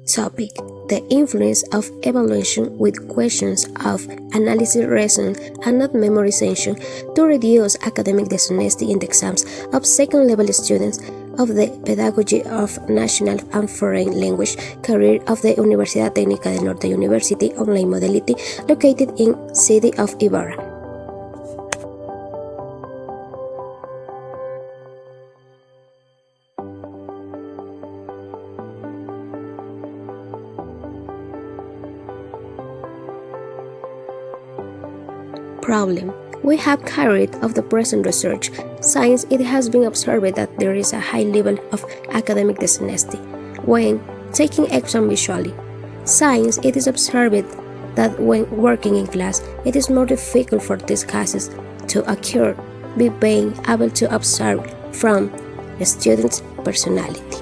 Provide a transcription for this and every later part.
Topic: the influence of evaluation with questions of analysis, reasoning, and not memorization to reduce academic dishonesty in the exams of second-level students of the Pedagogy of National and Foreign Language career of the Universidad Técnica del Norte University online modality located in city of Ibarra. Problem: we have carried out the present research. Since it has been observed that there is a high level of academic dishonesty when taking exam visually. Since it is observed that when working in class, it is more difficult for these cases to occur by being able to observe from the student's personality.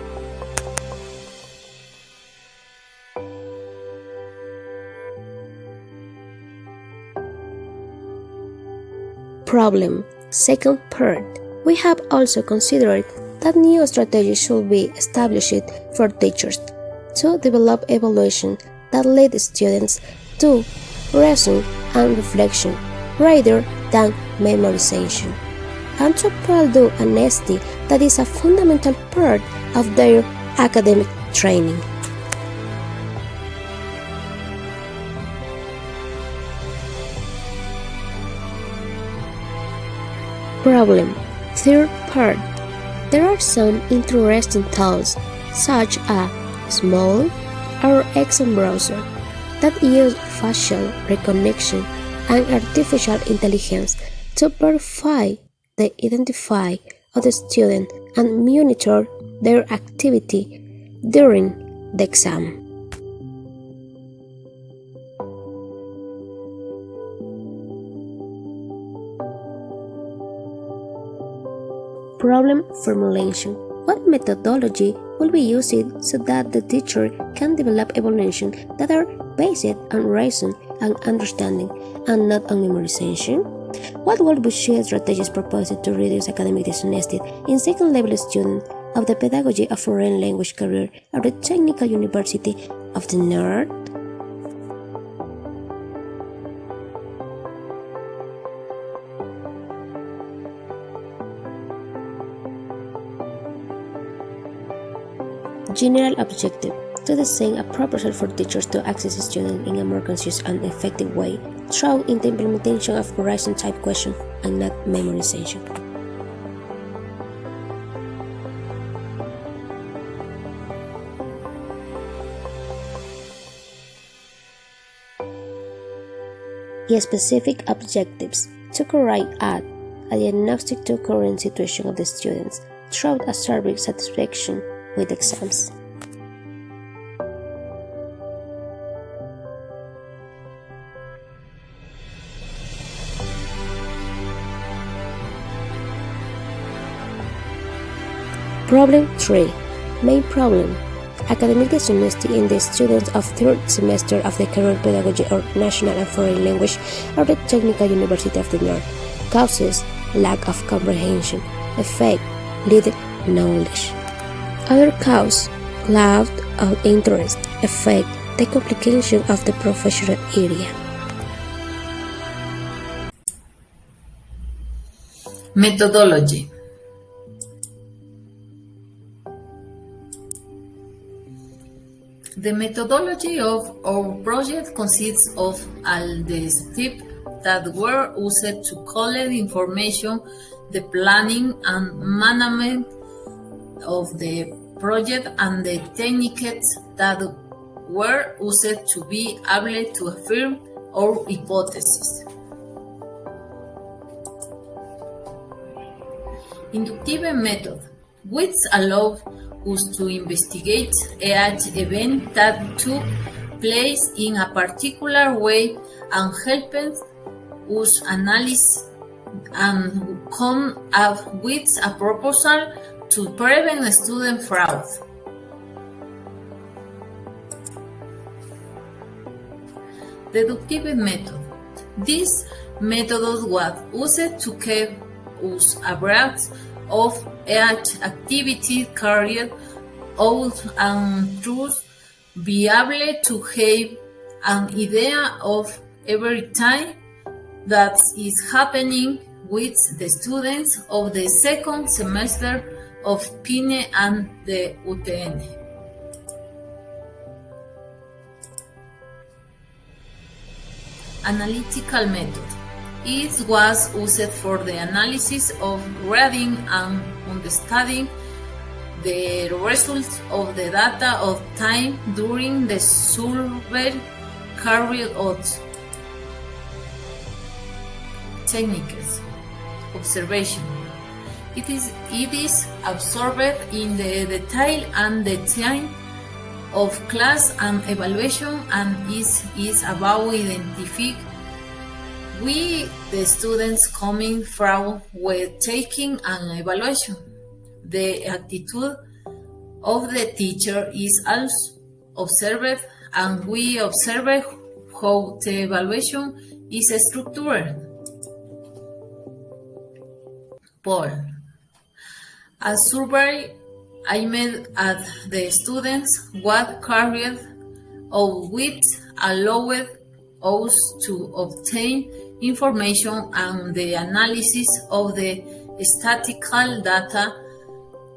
Problem: second part. We have also considered that new strategies should be established for teachers to develop evaluation that lead students to reason and reflection rather than memorization, and to pursue honesty that is a fundamental part of their academic training. Problem: third part. There are some interesting tools, such as Small or exam browser, that use facial recognition and artificial intelligence to verify the identity of the student and monitor their activity during the exam. Problem formulation. What methodology will be used so that the teacher can develop evaluation that are based on reason and understanding and not on memorization? What will be strategies proposed to reduce academic dishonesty in second-level students of the Pedagogy of Foreign Language career at the Technical University of the North? General objective: to design a proposal for teachers to access students in a more conscious and effective way through the implementation of horizon-type questions and not memorization. Specific objectives: to carry out a diagnostic to current situation of the students through a survey satisfaction with exams. Problem 3. Main problem: academic dishonesty in the students of third semester of the career Pedagogy or National and Foreign Language or the Technical University of the North. Causes: lack of comprehension. Effect: little knowledge. Other cause: lack of interest. Effect: the complication of the professional area. Methodology. The methodology of our project consists of all the steps that were used to collect information, the planning and management of the project, and the techniques that were used to be able to affirm our hypothesis. Inductive method, which allows us to investigate each event that took place in a particular way and helps us analyze and come up with a proposal to prevent student fraud. Deductive method. This method was used to keep us abreast of each activity carried out and thus be able to have an idea of every time that is happening with the students of the second semester of PINE and the UTN. Analytical method. It was used for the analysis of reading and understanding the results of the data of time during the survey carried out. Techniques. Observation. It is absorbed in the detail and the time of class and evaluation, and is about identifying the students coming from when taking an evaluation. The attitude of the teacher is also observed, and we observe how the evaluation is structured. Poll. A survey I made at the students what carried out which allowed us to obtain information and the analysis of the statistical data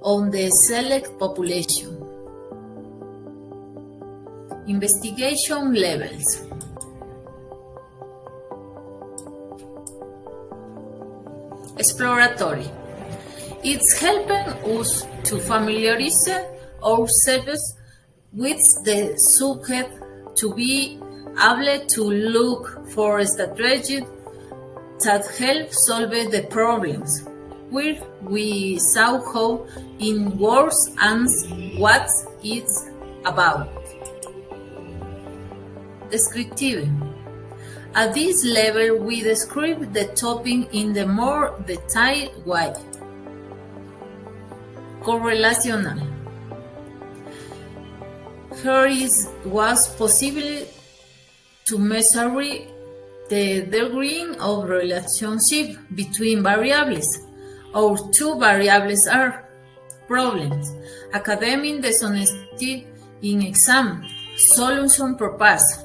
on the select population. Investigation levels. Exploratory. It's helping us to familiarize ourselves with the subject, to be able to look for strategies that help solve the problems, where we saw how it works and what it's about. Descriptive. At this level, we describe the topic in the more detailed way. Correlational. Here it was possible to measure the degree of relationship between variables. Our two variables are problems, academic dishonesty in exam, solution proposed.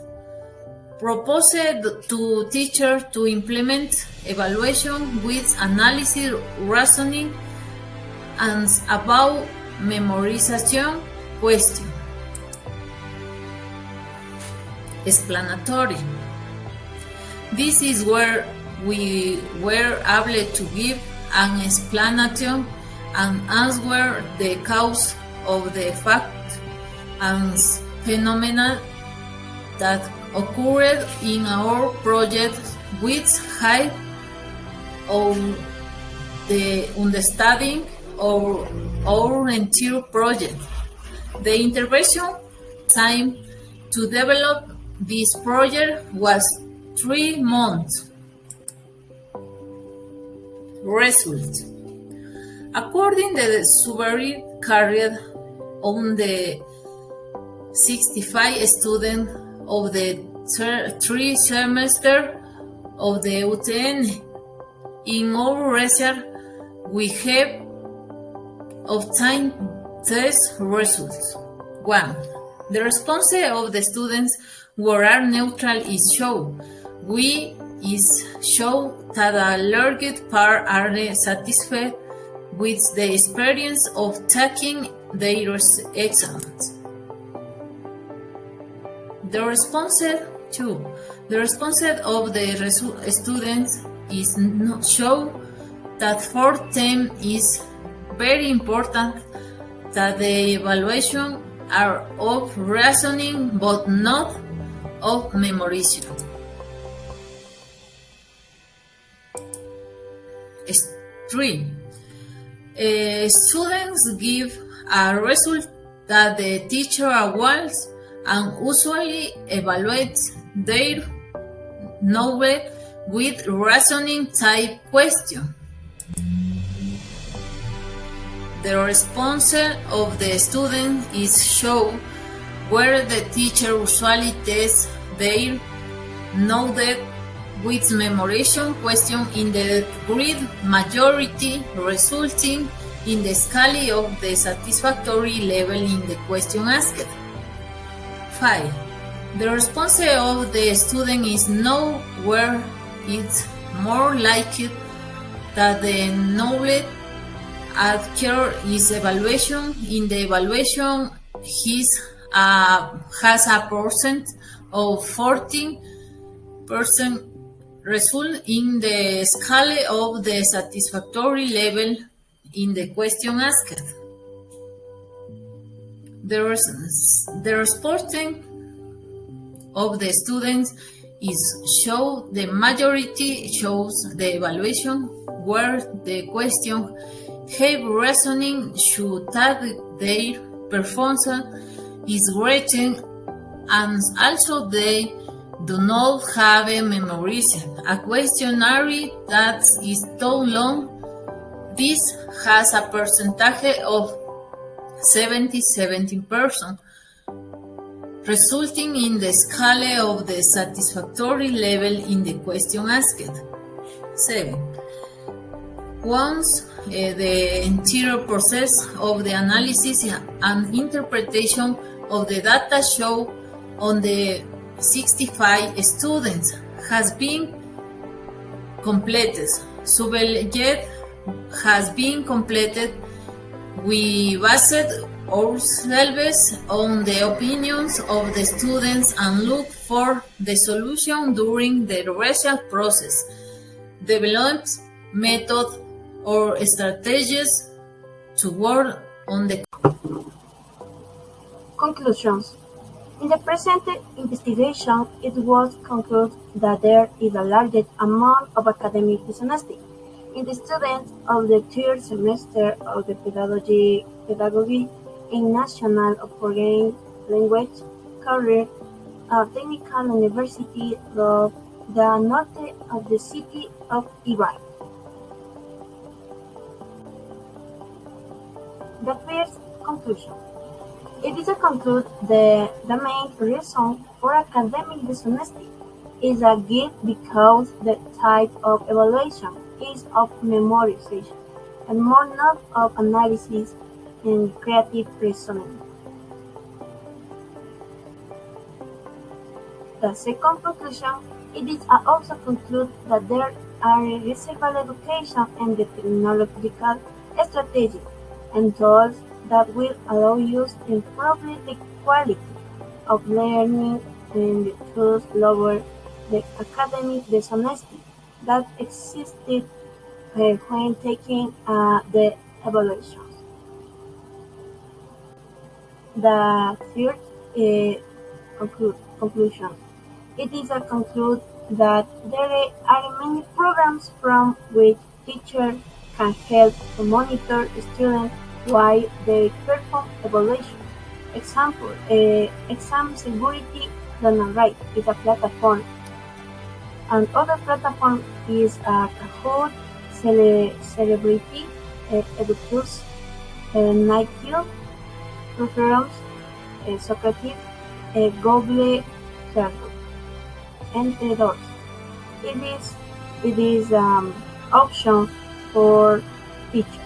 Proposed to teachers to implement evaluation with analysis, reasoning, and about memorization question. Explanatory. This is where we were able to give an explanation and answer the cause of the fact and phenomena that occurred in our project, which help on the understanding of our entire project. The intervention time to develop this project was 3 months. Results. According to the survey carried on the 65 students of the 3 semester of the UTN, in our research we have obtained test results. 1. The response of the students were neutral is shown. We is show that a large part are satisfied with the experience of taking their exams. The response 2. The response of the students is not show that for them is very important that the evaluation are of reasoning but not of memorization. 3. Students give a result that the teacher awards and usually evaluates their knowledge with reasoning type question. The response of the student is shown where the teacher usually tests their knowledge with memorization question in the great majority, resulting in the scale of the satisfactory level in the question asked. 5. The response of the student is know where it's more likely that the knowledge acquired is evaluation. In the evaluation, he has a percent of 14% result in the scale of the satisfactory level in the question asked. The reporting of the students is show the majority shows the evaluation where the question have reasoning should that their performance is rated and also they do not have a memorization. A questionnaire that is too long, this has a percentage of 17%, resulting in the scale of the satisfactory level in the question asked. 7. Once the entire process of the analysis and interpretation of the data show on the 65 students has been completed, subject has been completed, we based ourselves on the opinions of the students and look for the solution during the research process, developed method or strategies to work on the conclusions. In the present investigation, it was concluded that there is a large amount of academic dishonesty in the students of the third semester of the Pedagogy in National or Foreign Language career at Técnica University of the Norte of the city of Ibarra. The first conclusion. It is a conclude the main reason for academic dishonesty is a gift because the type of evaluation is of memorization and more not of analysis and creative reasoning. The second conclusion, it is also conclude that there are reasonable education and the technological strategies and tools that will allow us to improve the quality of learning and thus lower the academic dishonesty that existed when taking the evaluations. The third conclusion. It is a conclude that there are many programs from which teachers can help to monitor students while they perform evaluation. Example, Exam Security Right is a platform. And other platform is Kahoot, Celebrity, Educus, Nightcube, Preference, Socrates, Google Server, and others. It is option for teachers.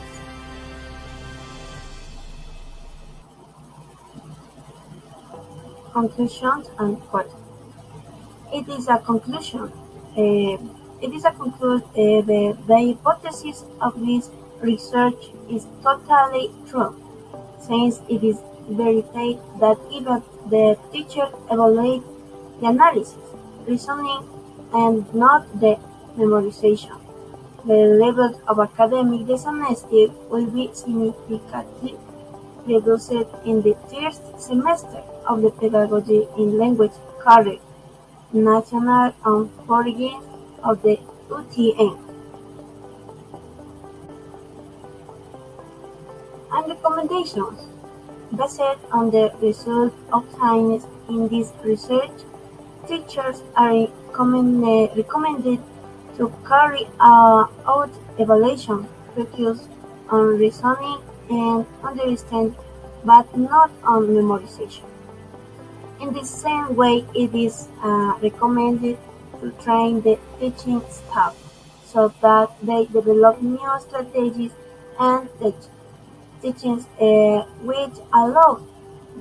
Conclusions and quote. It is a conclusion. The hypothesis of this research is totally true, since it is verified that even the teacher evaluates the analysis, reasoning, and not the memorization. The level of academic dishonesty will be significantly reduced in the first semester of the Pedagogy in Language career, National and Foreign of the UTN. And recommendations. Based on the results obtained in this research, teachers are recommended to carry out evaluation focused on reasoning and understanding, but not on memorization. In the same way, it is recommended to train the teaching staff so that they develop new strategies and teachings which allow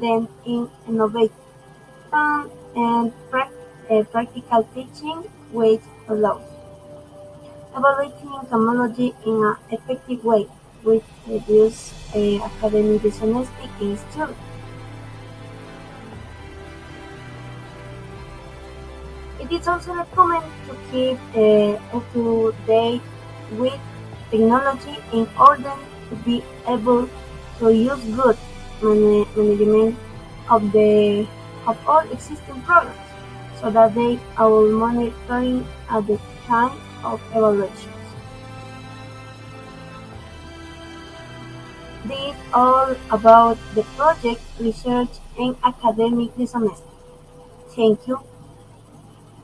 them to innovate hands-on and practical teaching which allows evaluating technology in an effective way, which reduces academic dishonesty in students. It is also recommended to keep up to date with technology in order to be able to use good management of the of all existing programs, so that they are monitoring at the time of evaluations. This is all about the project research and academic dishonesty. Thank you.